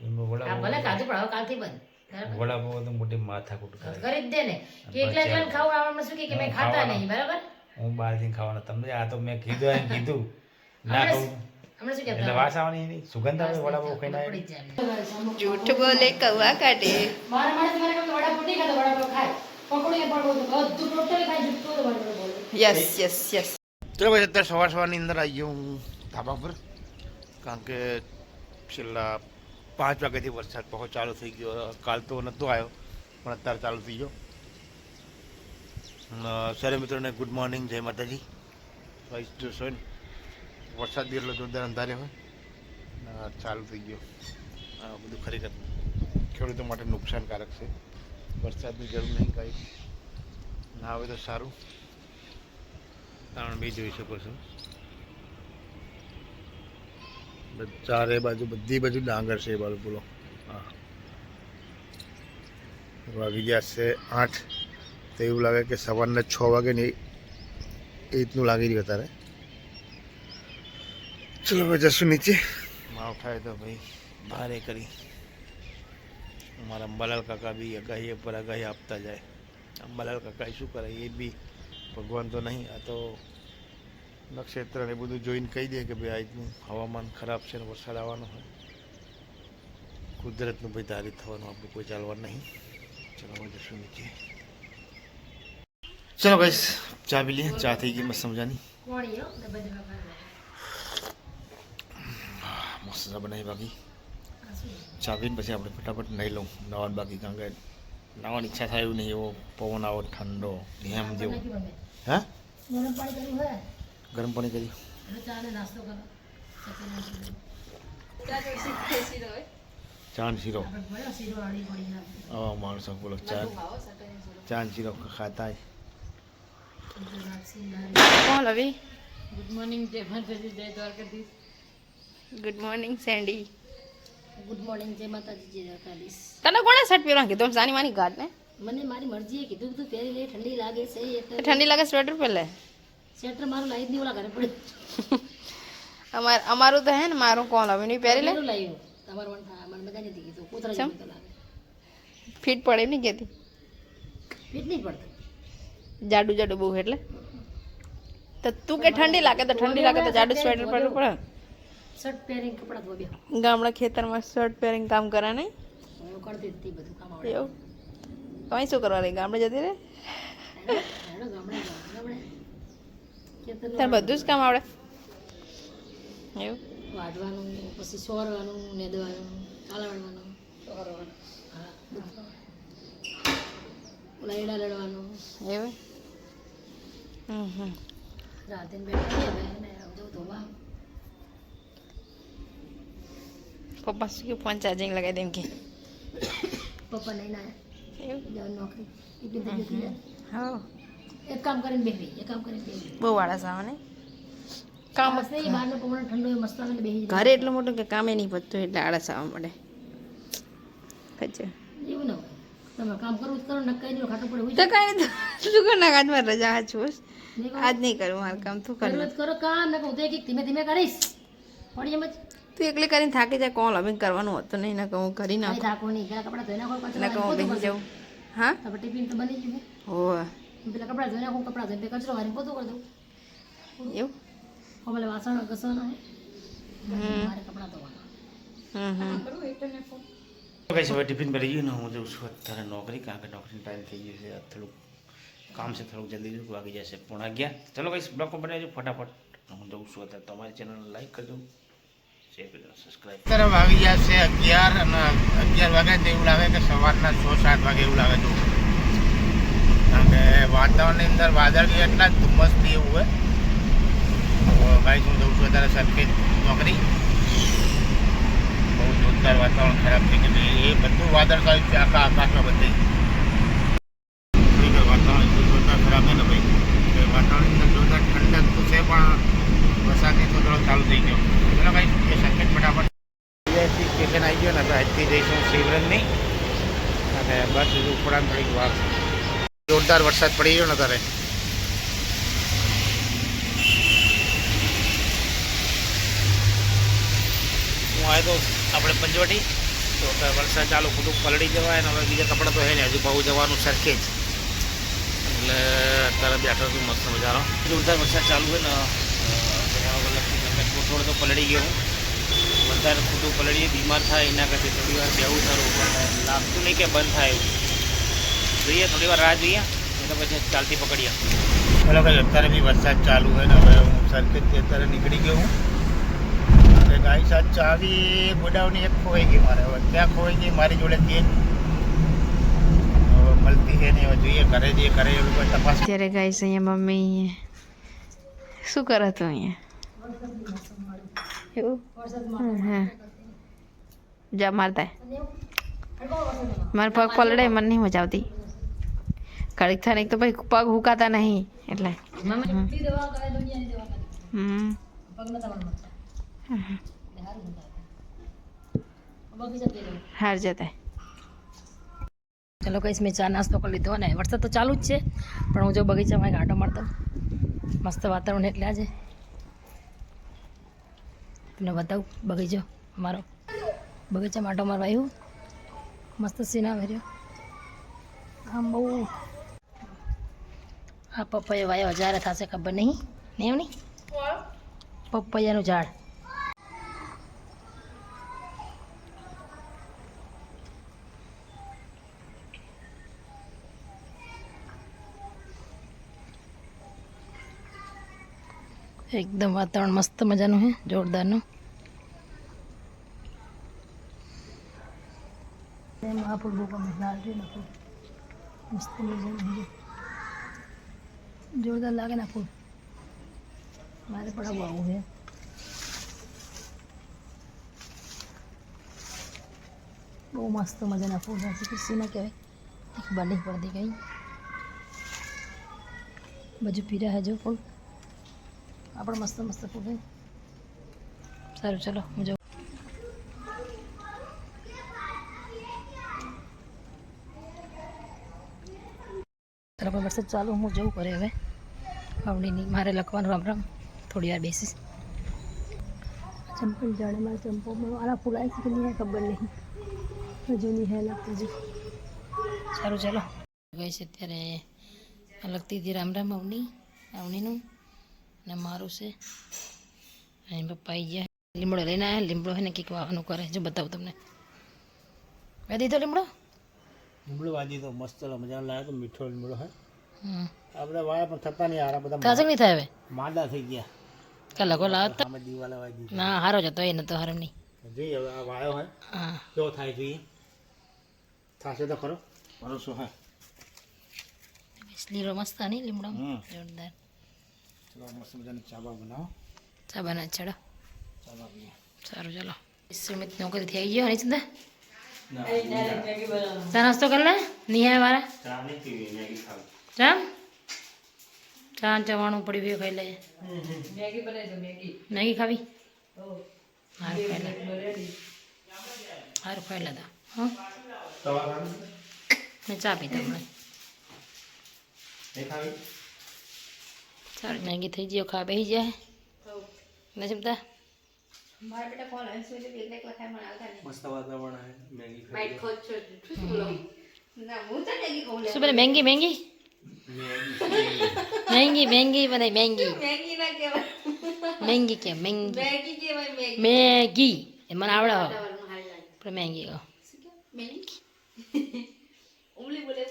એમાં આ ભલે ખાધું પણ હવે કાલથી બંધ બરાબર વડાપાવ તો મોટી માથાકૂટ કરે. કરી જ દે ને કે એકલા એકલા ખાવું આવવાનું શું કે મેં ખાતા નહીં બરાબર હું બહારથી ખાવાનો તમને આ તો મેં કીધું એમ કીધું ના ખાવું હમણાં શું એટલે કહેતા વાસ આવવાની નહીં સુગંધ આવે વડાપાવ ખાઈને આવે. પડી જાય જૂઠ બોલે કૌવા કાઢે. મારા માણસ મારે કહ્યું વડાપાવ નહીં ખાતો વડાપાવ ખાય પકોડી પણ બધું ટોટલ ખાઈ જુઠ્ઠું તો વડાપાવ બોલે યસ યસ યસ. ચલો ભાઈ અત્યારે સવારની અંદર આવી ગયો હું ધાબા પર કારણ કે છેલ્લા 5 વાગ્યાથી વરસાદ બહુ ચાલુ થઈ ગયો. કાલ તો નહોતો આવ્યો પણ અત્યારે ચાલુ થઈ ગયો. સરે મિત્રોને ગુડ મોર્નિંગ, જય માતાજી. ભાઈ જોશો ને વરસાદ બી એટલો જોરદાર અંધારે હોય ચાલુ થઈ ગયો. આ બધું ખરેખર ખેડૂતો માટે નુકસાનકારક છે. વરસાદની જરૂર નહીં કાંઈ ના આવે તો સારું. કારણ બી જોઈ શકો છો ચારે બાજુ બધી બાજુ ડાંગર છે એ બાજુ બોલો. હા વાગી ગયા છે 8 તો એવું લાગે કે સવારના 6 વાગે ને એ રીતનું લાગી રહ્યું અત્યારે. ચલો ભાઈ જશું નીચે. માવ થાય તો ભાઈ ભારે કરી અમારા અંબાલાલ કાકા બી આગાહી પર આગાહી આપતા જાય. અંબાલાલ કાકા શું કરે એ બી ભગવાન તો નહીં, આ તો નક્ષત્ર ને બધું જોઈને કહી દે કે ભાઈ આજનું હવામાન ખરાબ છે ને વરસાદ આવવાનો હોય. કુદરતનું ભાઈ ધારી થવાનું આપણું કોઈ ચાલવાનું નહીં. ચલો હવે જશું નીચે. ચલો ગાઈસ ચા પી લઈએ. ચા થઈ ગઈ મસ્ત મજાની, કોણી હો ને બધું મસ્ત ચા બનાવી. બાકી ચા પીને પછી આપણે ફટાફટ નહીં લઉં નવાનું બાકી, કારણ કે નાવાની ઈચ્છા થાય એવું નહીં. એવો પવન આવો ઠંડો હેમ જેવો. હા ગરમ પાણી કર્યું હોય ગરમ પાણી કરી એટલે ચા ને નાસ્તો કરો ચા ને શીરો. આપણે ભણ્યો શીરો આડી પડી ના આવા માણસો બોલો ચા ને શીરો ખાતા કોણ લવી? ગુડ મોર્નિંગ જય માતાજી જય Dwarkadhish. Good morning Sandy. Good morning જય માતાજી જય દ્વારકાધીશ. તને કોણે શર્ટ પહેરવા કીધું? સાની માની ગાઢ ને મને મારી મરજીએ કીધું તું પહેરી લે, ઠંડી લાગે છે એટલે ઠંડી લાગે સ્વેટર પહેલે. સ્વેટર મારું લાવી જ નહીં, ઓલા ઘરે પડે અમારું તો હે ને, મારું કોણ હવે નહીં પહેરી લે. પેલું લાવ્યું તમારું મને મજા નથી કીધું કૂતરા જેવું તો લાગે. ફીટ પડે નહીં કેતી, ફીટ નહીં પડતું. જાડું જાડું બહુ એટલે. તો તું કે ઠંડી લાગે તો ઠંડી લાગે તો જાડું સ્વેટર પહેરવું પડે. શર્ટ પહેરીને કપડાં ધોબ્યા ગામડા ખેતરમાં શર્ટ પહેરીને કામ કરે નહીં હું કરતી હતી બધું કામ આવડે. એવું કઈ શું કરવા રહી ગામડે જતી રહે? હેડો ગામડે ખેતરનું તારે બધું જ કામ આવડે એવું? વાઢવાનું પછી સોરવાનું, નેદવાનું, કાલાવડવાનું, હા બધું. ઓલા એડા લડવાનું. એવું રાતે બેઠા હવે ને બધું ધોવા. પપ્પા શું કે ફોન ચાર્જિંગ લગાવી દેમ કે પપ્પા નહીં ના એવું? જવાનું નોકરી એટલી બધી જતી રહે. હા એક કામ કરીને બેસી, એક કામ કરીને બેસી. બહુ આળસ આવે ને કામ બસ નહીં, બહારનો પવન ઠંડો એ મસ્ત આવે ને બેસી જાય. ઘરે એટલું મોટું કે કામે નહીં પતતું એટલે આળસ આવવા મળે. એવું ના હોય, તમે કામ કરવું જ કરો, નકાઈ નહીં ખાટું પડે તો કાંઈ નહીં, શું કર ના આજમાં રજા આજ છું, આજ નહીં કરું મારું કામ. તું કર, કરવું જ કરો કામ, ને કહું તો એક ધીમે ધીમે કરીશ પડી એમ જ. તું એકલી કરીને થાકી જાય. કોણ લવિંગ કરવાનું હતું નહીં, ના કહું કરી કઈ નાખું, થાકો નહીં, પેલા કપડાં ધોઈ નાખો પાછું ના કહું બેસી જાઉં. હા આપણે ટિફિન તો બની ગયું. હોવે પેલા કપડાં ધોઈ નાખું, કપડાં ધોઈને કચરો વારીને પોતું કરી દઉં. એવું. અમારે વાસણ ઘસવાના મારે કપડાં ધોવાના. કઈ હવે ટિફિન ભરી ગયું ને હું જઉં છું અત્યારે નોકરી, કારણ કે નોકરીનો ટાઈમ થઈ ગયો છે. થોડુંક કામ છે, થોડુંક જલ્દી વાગી જશે 11:30. ચલો કઈ બ્લોગ બનાવજો ફટાફટ. હું જઉં છું અત્યારે. તમારી ચેનલ લાઈક કરજો, શેર કરજો, સબસ્ક્રાઈબ. અત્યારે વાગી ગયા છે 11 અને 11 વાગે તો એવું લાગે કે સવારના 6-7 વાગે એવું લાગે છે. કારણ કે વાતાવરણની અંદર વાદળ બી એટલા જ ધુમ્મસ બી એવું હોય. તો ભાઈ હું જઉં છું અત્યારે સરખેજ નોકરી. બહુ જોરદાર વાતાવરણ ખરાબ થઈ ગયું. એ બધું વાદળ કાઢ્યું છે આખા આકાશમાં બધી. વાતાવરણ એટલું જોરદાર ખરાબ છે ને ભાઈ, વાતાવરણની અંદર જોરદાર ઠંડક તો છે પણ વરસાદની તો થોડો ચાલુ થઈ ગયો. ચલો ભાઈ એ સરખેજ ફટાફટ સ્ટેશન આવી ગયો ને તો આજથી જઈશું શિવરજની. અને બસ હજુ ઉપડાને થોડીક વાર. જોરદાર વરસાદ પડી ગયો ને તારે. હું આવ્યો તો આપણે પંચવટી તો અત્યારે વરસાદ ચાલુ ખોટું પલળી જવાય ને હવે બીજા કપડાં તો હે ને હજુ બહુ જવાનું સરખે જ એટલે અત્યારે બેઠો છું મસ્ત મજાનો જોરદાર વરસાદ ચાલુ હોય ને થોડો તો પલળી ગયો હું વધારે ખોટું પલળીએ બીમાર થાય એના કરતી થોડી વાર બેવું સારું પણ લાગતું નહીં કે બંધ થાય એવું જોઈએ થોડી વાર રાહ જોઈએ એટલે પછી ચાલતી પકડીએ ચાલો ભાઈ અત્યારે બી વરસાદ ચાલુ હોય ને હવે હું સરખેજથી અત્યારે નીકળી ગયો હું અને ગાય સાથ ચાવી ગોડાઉનની એક ખોવાઈ ગઈ મારે હવે ક્યાં ખોવાઈ ગઈ મારી જોડે તે હવે મળતી છે ને હવે જોઈએ ઘરે જઈએ ઘરે એ લોકો તપાસ અત્યારે ગાઈસ અહીંયા મમ્મી શું કરે તું અહીંયા એવું હા જા મારતા મારા પગ પલડે મને નહીં મજા આવતી ઘડીક થાય એક તો ભાઈ પગ હુકાતા નહીં એટલે હાર જતા ચલો કહીશ મેં ચા નાસ્તો કરી લીધો ને વરસાદ તો ચાલુ જ છે પણ હું જો બગીચામાં એક આંટો મારતો મસ્ત વાતાવરણ એટલે આજે તમને બતાવું બગીચો અમારો બગીચામાં આંટો મારવા આવ્યું મસ્ત સીન આવે રહ્યો આમ બહુ આ પપૈયા વાયો જ્યારે થશે ખબર નહીં નહીં એમ નહીં પપૈયાનું ઝાડ એકદમ વાતાવરણ મસ્ત મજાનું છે જોરદારનું આ ફૂલ બહુ ગમે લાલ છે ને ફૂલ મસ્ત મજાનું જોરદાર લાગે ને ફૂલ મારે પણ આવું છે બહુ મસ્ત મજાના ફૂલ છે ખુશીના કહેવાય ખબર નહીં પડતી કઈ બાજુ પીરા હે જો ફૂલ આપણે મસ્ત મસ્ત ફૂલ છે સારું ચલો હું જાઉં ચાલો વરસાદ ચાલુ હું જવું કરે હવે આવડીની મારે લખવાનું રામ રામ થોડી વાર બેસીશ ચંપલ જાણે મારે ચંપોમાં આના ફૂલ આવી કે નહીં ખબર નહીં હજુ નહીં હે લાગતું હજુ સારું ચાલો ગઈ છે અત્યારે લગતી હતી રામ રામ આવણીનું ને મારું છે અને પપ્પા આવી ગયા લીમડો લઈને આવ્યા લીમડો છે ને કંઈક વાવાનું કરે જો બતાવું તમને મેં દીધો લીમડો લીમડો વાજી તો મસ્ત મજાનો લાગે તો મીઠો લીમડો હે આપણે વાયા પણ થતા નહીં હારા બધા તાજક નહીં થાય હવે માદા થઈ ગયા કાં લગો લાવતા આમાં દીવાલા વાજી ના હારો જતો એ નતો હારો નહીં જોઈએ હવે આ વાયો હે હા કેવો થાય જોઈએ થશે તો ખરો ભરોસો હે લીરો મસ્ત નહીં લીમડો જોરદાર ચલો મસ્ત મજાની ચાબા બનાવો ચા બના ચડો ચાબા પીએ સારું ચાલો સુમિત નોકરીથી આવી ગયો નહીં ચિંતા ચા નાસ્તો કરી લે નહીં આવે મારા ચા નહીં પીવી મેગી ખાવ ચામ ચા ચવાણું પડી ગયું ખાઈ લે મેગી ખાવી સારું ખાઈ લેતા હા મેં ચા પીતા હમણાં સારું મેગી થઈ ગયો ખા બેસી જાય ને જમતા મસ્ત વાતાવરણ હે મેગી શું બને મેંગી મેંગી મેંગી બને મેંગી મેંગી કે મેગી એ મને આવડે પણ મેંગી કહો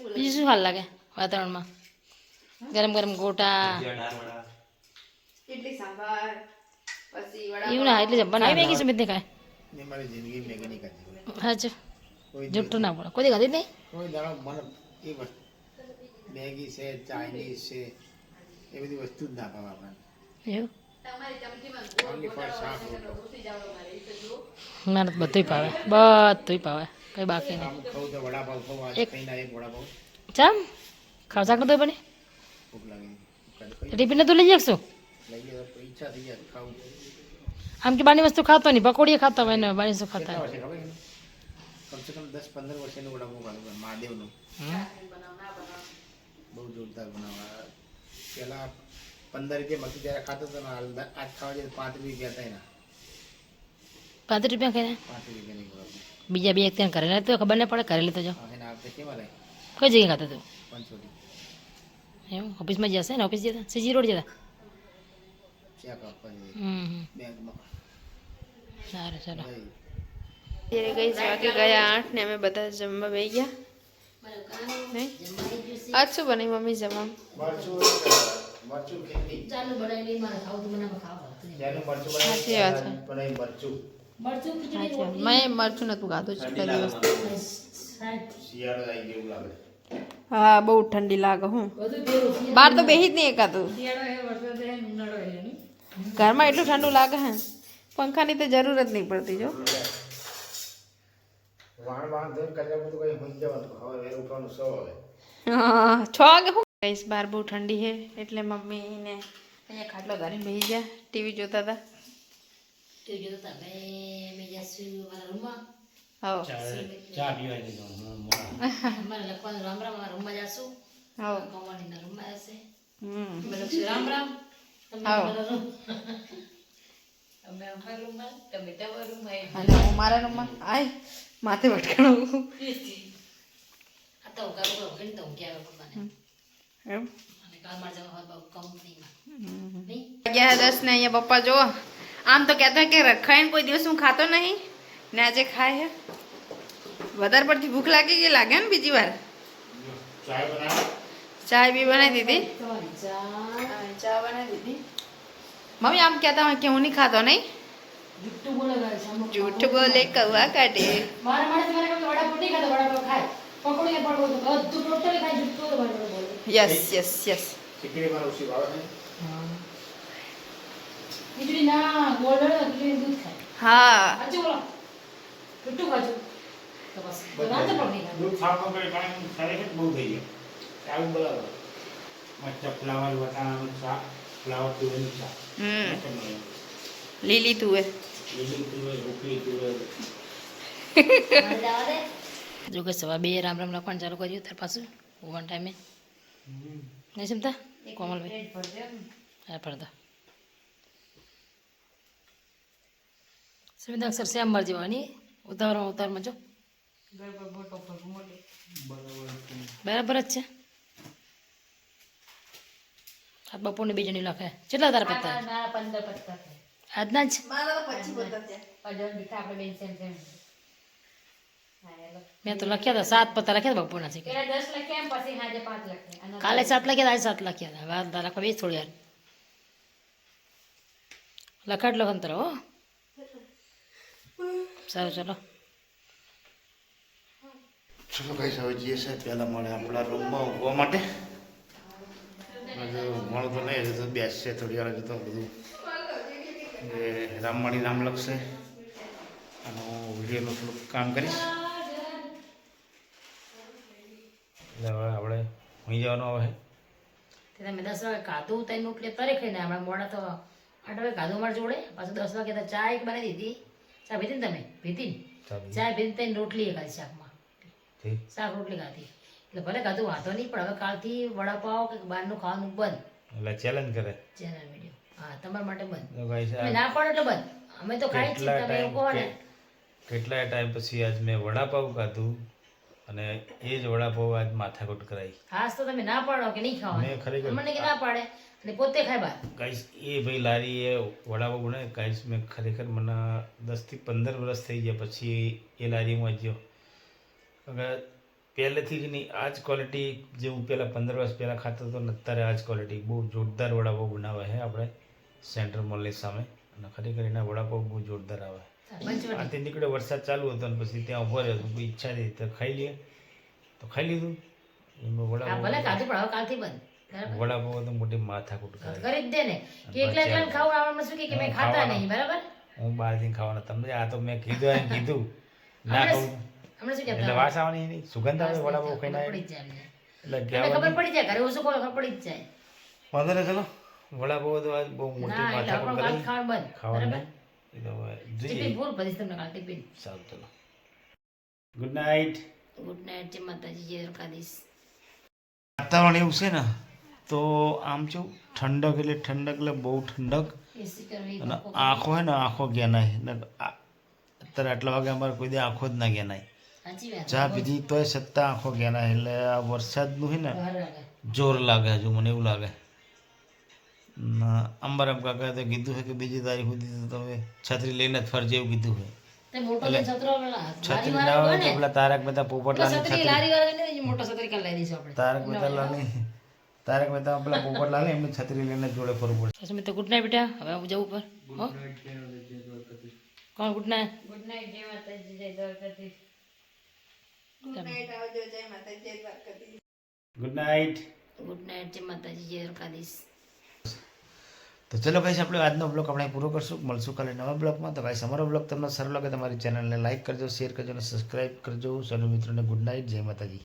બીજું શું હાલ લાગે વાતાવરણમાં ગરમ ગરમ ગોટા એવું ના એટલે બનાવી મેગી સુમિત ને ખાય મારી જિંદગી મેગી નહીં કરતી હાચું જુઠ્ઠું ના પડે કોઈ ખાધી નહીં કોઈ દાડો મને એ વસ્તુ મેગી છે ચાઇનીઝ છે એ બધી વસ્તુ જ ના ભાવે આપણને એવું ઓનલી ફોર શાક મને બધું ભાવે બધું ભાવે કઈ બાકી નહીં આમ ખાઉં તો વડાપાવ ખાઉં આજ ખાઈને એક વડાપાવ ચામ ખાવસા કરતો બને ભૂખ લાગી ટિફિન તો લઈ જશું લઈ ગયો તો ઈચ્છા થઈ જાય ખાવું આમ કે બાની વસ્તુ ખાતો નહીં પકોડી ખાતા હોય ને બાની વસ્તુ ખાતા વર્ષે ખબર કમસે કમ 10-15 વર્ષનું વડાપાવ ખાધું મહાદેવનું બહુ જોરદાર બનાવવા પહેલાં 15 રૂપિયા મકી જ્યારે ખાતો હતો ને આજ ખાવા જાય 5 રૂપિયા હતા એના 5 રૂપિયા ખાઈને 5 રૂપિયા નહીં બીજા બે એક ત્યાં કરેલા તો ખબર નહીં પડે કરેલી તો જો એના આપણે કેવા રહે કઈ જગ્યાએ ખાતા તું પંચોટી એમ ઓફિસમાં જશે ને ઓફિસ જતા સીજી રોડ જતા ચેક આપવાની બેંકમાં સારું ચાલો ત્યારે ગઈ વાગે ગયા 8 ને અમે બધા જમવા બેસી ગયા નહીં આજ શું બની મમ્મી જમવા મરચું ખેતી ચાલુ બનાવી મારે ખાવું તો મને ખાવા ત્યાંનું મરચું સાચી વાત છે બનાવી મરચું મરચું ખીચડી મેં મરચું નતું ખાધું છેલ્લા દિવસ શિયાળો આવી ગયું લાગે હા બહુ ઠંડી લાગે હું બહાર તો બેસી જ નહીં એકાતું ઘરમાં એટલું ઠંડુ લાગે હે પંખાની તો જરૂર જ નહીં પડતી જો વાણ વાણ ધોઈને કચરા બધું કઈ હોઈ જવાનું હવે વેર ઉઠવાનું સો હવે 6 વાગે હું ગઈશ બહાર બહુ ઠંડી છે એટલે મમ્મી ને અહીંયા ખાટલો ધારીને બેસી ગયા ટીવી જોતા હતા મેં જશું મારા રૂમમાં હવ ચા પીવા દીધો અમારે લખવાનું રામ રામ મારા રૂમમાં જશું હવ કમાણીના રૂમમાં જશે હમ અમે લખશું રામ રામ તમે હાવ. અમારા રૂમ અમે અમારા રૂમમાં તમે તમારા રૂમમાં અને હું મારા રૂમમાં આય માથે ભટકાણું આ તો કરું કરું તો ક્યાં મને એમ અને કાલ મારે જવા હોય કંપનીમાં નહીં ગયા 10 ને અહીંયા પપ્પા જો આમ તો કહેતા કે રખાઈને કોઈ દિવસ હું ખાતો નહીં ને આજે ખાય હે વધારે પડતી ભૂખ લાગી ગઈ લાગે ને બીજી વાર ચાય બનાવ ચાય બી બનાવી દીધી તમારી ચા ચા બનાવી દીધી મમ્મી આમ કહેતા હોય કે હું નહીં ખાતો નહીં જુઠ્ઠું બોલે ગાય છે અમુક જૂઠ બોલે કૌવા કાઢે મારા માટે તમારે કમ વડાપાવ નહીં ખાતો વડાપાવ ખાય પકોડી પણ બધું ટોટલી ખાય જુઠ્ઠું તો મારે બોલે યસ યસ યસ ખીચડી માં ઉસી ભાવે ને ખીચડી ના ગોળ ખીચડી દૂધ ખાય હા સાચું બોલો જુઠ્ઠું ખાજો તો બસ રાતે પણ નહીં ખાય દૂધ ખાવા કરે પાણી ખરેખર બહુ થઈ ગયું આવું બરાબર મરચા ફ્લાવર વટાણાનું શાક ફ્લાવર તુવેરનું શાક લીલી તુવેર લીલી તુવેર ઉકળી તુવેર જો કે સવા બે રામ રામ લખવાનું ચાલુ કર્યું ત્યાર પાછું વન ટાઈમે નહીં સમતા કોમલભાઈ હા પડતા સુમિત અક્ષર સેમ મર જવાની ઉતારમાં જો બરાબર જ છે આ બપોરને બે જણી લખે કેટલા તારા પત્તા આજના જ મેં તો લખ્યા હતા 7 પત્તા લખ્યા હતા બપોરના છે કાલે 7 લખ્યા આજે 7 લખ્યા હતા હવે લખવા બેસ થોડી યાર લખાડ લખન તરો હો સારું ચલો ચલો કઈ હવે જઈએ છે પહેલાં મળે આપણા રૂમમાં ઊંઘવા માટે મળો તો નહીં તો બેસશે થોડી વાર તો બધું રામવાણી નામ લખશે અને હું વિડીયોનું થોડુંક કામ કરીશ એટલે હવે આપણે અહીં જવાનું હવે તમે 10 વાગે ખાધું તઈ રોટલી તરે ખાઈને હમણાં મોડા તો 8 વાગે ખાધું મારા જોડે પાછું 10 વાગે તો ચા એક બનાવી દીધી ચા પીધી ને તમે પીધી ચા પીધી તઈ રોટલી ખાધી શાકમાં શાક રોટલી ખાધી એટલે ભલે ખાધું વાંધો નહીં પણ હવે કાલથી વડાપાવ કે બહારનું ખાવાનું બંધ એટલે ચેલેન્જ કરે ચેનલ વિડીયો હા તમારા માટે બંધ તો ગાઈસ તમે ના પાડો એટલે બંધ અમે તો ખાઈ છીએ તમે એવું કહો ને કેટલાય ટાઈમ પછી આજ મેં વડાપાવ ખાધું અને એ જ વડાપાવ આજ માથાકૂટ કરાઈ ખાસ તો તમે ના પાડો કે નહીં મેં ખાવાનું ખરેખર અમને કે ના પાડે અને પોતે ખાય બહાર ગાઈસ એ ભાઈ લારી એ વડાપાવ બનાવે ગાઈસ મેં ખરેખર મને 10 થી 15 વર્ષ થઈ ગયા પછી એ લારીમાં ગયો અગર પહેલેથી જ નહીં આ જ ક્વોલિટી જે હું પહેલાં 15 વર્ષ પહેલાં ખાતો હતો ને અત્યારે આ જ ક્વોલિટી બહુ જોરદાર વડાપાવ બનાવે છે આપણે સેન્ટ્રલ મોલની સામે અને ખરેખર એના વડાપાવ બહુ જોરદાર આવે આથી નીકળે વરસાદ ચાલુ હતો અને પછી ત્યાં ઉભો રહ્યો તો કોઈ ઈચ્છા થઈ તો ખાઈ લઈએ તો ખાઈ લીધું એમાં ભલે ખાધું પણ હવે કાલથી બંધ વડાપાવ તો મોટી માથાકૂટ કરે કરી જ દે ને કે એકલા એકલા ખાવું આવવાનું શું કે મેં ખાતા નહીં બરાબર હું બહારથી ખાવાના તમને આ તો મેં કીધું એમ કીધું ના ખાવું હમણાં શું એટલે કહેતા વાસ આવવાની નહીં સુગંધ આવે વડાપાવ ખાઈને પડી જ જાય એટલે ખબર પડી જાય ઘરે ઓછું ખબર પડી જ જાય વાંધો નહીં ચલો વડાપાવ તો આજ બહુ મોટી ના એટલે માથાકૂટ આપણું કરી ખાવાનું બંધ ખાવાનું બરાબર એ તો હવે જોઈએ ટિફિન પૂરું પડીશ તમને કાલ ટિફિન સારું ચલો ગુડ નાઇટ ગુડ નાઇટ જય માતાજી જય દ્વારકાધીશ વાતાવરણ એવું છે ને તો આમ છું ઠંડક એટલે બહુ ઠંડક એસી કરવી અને આંખો હે ને આંખો ગયા નહીં ને અત્યારે આટલા વાગે અમારે કોઈ દે આંખો જ ના ગયા નાય. સાચી વાત ચા પીધી તોય છતાં આંખો ગયા ના. એટલે આ વરસાદનું છે ને બહાર લાગે. જોર લાગે હજુ મને એવું લાગે. અંબારામ કાકા તો કીધું છે કે બીજી તારીખ સુધી તો તમે છત્રી લઈને જ ફરજે એવું કીધું છે. તે મોટો જે છતરો પેલા છત્રી લારી ના વાળો હોય હોય તો ને પેલા તારક મહેતા પોપટલાલની છત્રી છત્રી લારી વાળો ને મોટો છત્રી કાલ લઈ દઈશું આપણે તારક મહેતા પેલા પોપટલાલ એમની છત્રી લઈને જોડે ફરવું પડશે. પછી તો ગુડ નાઈટ બેટા હવે હું જવું પર હો કોણ ગુડ નાઈટ ગુડ નાઈટ જય માતાજી જય Dwarkadhish good night. Good night જય માતાજી જય દ્વારકાધીશ. તો ચલો ગાઈસ આપણે આજનો બ્લોગ આપણે પૂરો કરશું. મળશું કાલે નવા બ્લોગમાં. તો ગાઈસ અમારો બ્લોગ તમને સારો લાગે તમારી ચેનલને લાઈક કરજો, શેર કરજો અને સબસ્ક્રાઈબ કરજો. ચલો મિત્રોને ગુડ નાઇટ, જય માતાજી.